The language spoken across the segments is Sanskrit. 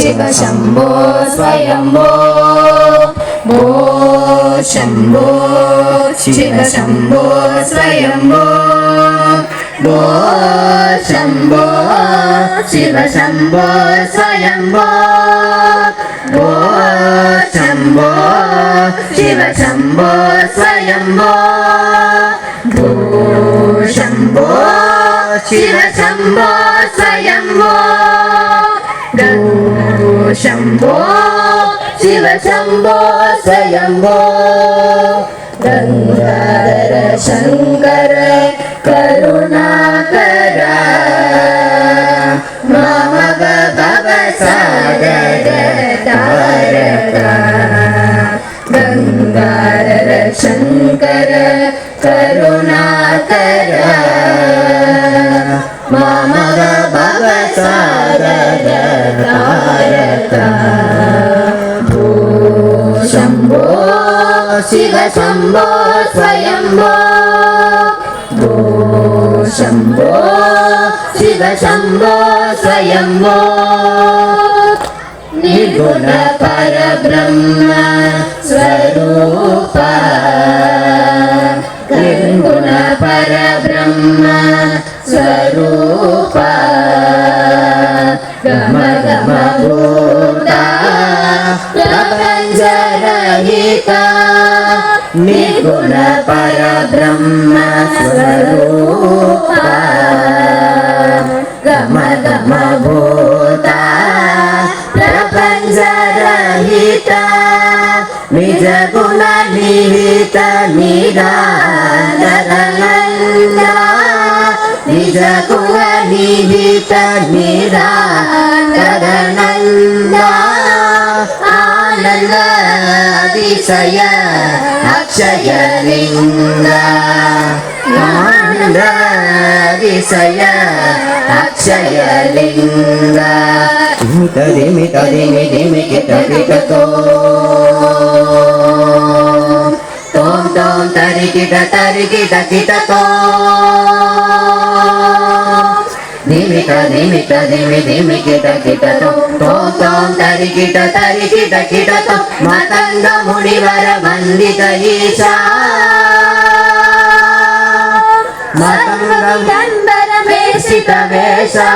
शिव शम्भो स्वयम्भो भो शम्भो शिव शम्भो स्वयम्भो भो शम्भो शिव शम्भो स्वयम्भो भो शम्भो शिव शम्भो स्वयम्भो भो शम्भो शिव शम्भो स्वयम्भो भो शम्भो शिव शम्भो स्वयम्भो गंगाधर शंकर करुणाकर ममग भवसागर तारक गंगाधर शंकर करुणाकर ममग भवसागर तारक भो शम्भो शिव शम्भो स्वयम्भो भो शम्भो शिव शम्भो स्वयम्भो निर्गुण परब्रह्म स्वरूप निर्गुण परब्रह्म स्वरूप गम गम भूता प्रपंच रहित निर्गुण परब्रह्म स्वरूप गम गम भूता प्रपंच रहित निज गुण निहित निराकार निज गुण निहित निराकार आनंद अतिशय अक्षय लिंग आनंद अतिशय अक्षय लिंग धिमि धिमि धिमि किट किट तोम तोम तरि किट किट तो धिमि धिमि किट तो तोम तोम तरि किट किट तो मतंग मुनिवर वंदित ईशा मतंग गंधर वेशित वेशा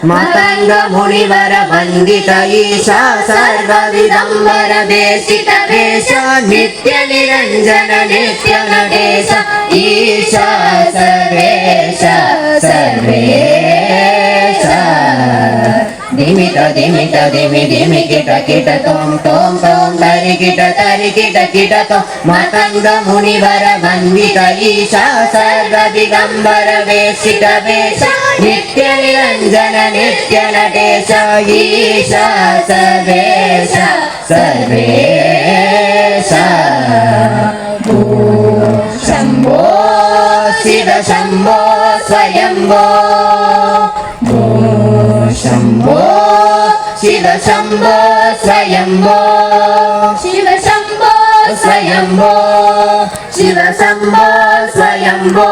मतंग मुनिवर वंदित ईशा सर्व विदंबर देशित वेश नित्य निरंजन नित्य नटेश ईशा सर्वेश सर्वेश धिमि धिमि किट तोम तोम तोम तरि किट तो मतंग मुनिवर वंदित ईशा सर्व दिगंबर वेशित वेश नित्य निरंजन नित्य नटेश ईशा सर्वेश सर्वेश भो शम्भो शिव शम्भो स्वयम्भो भो शम्भो शिव शम्भो स्वयम्भो शिव शम्भो स्वयम्भो शिव शम्भो स्वयम्भो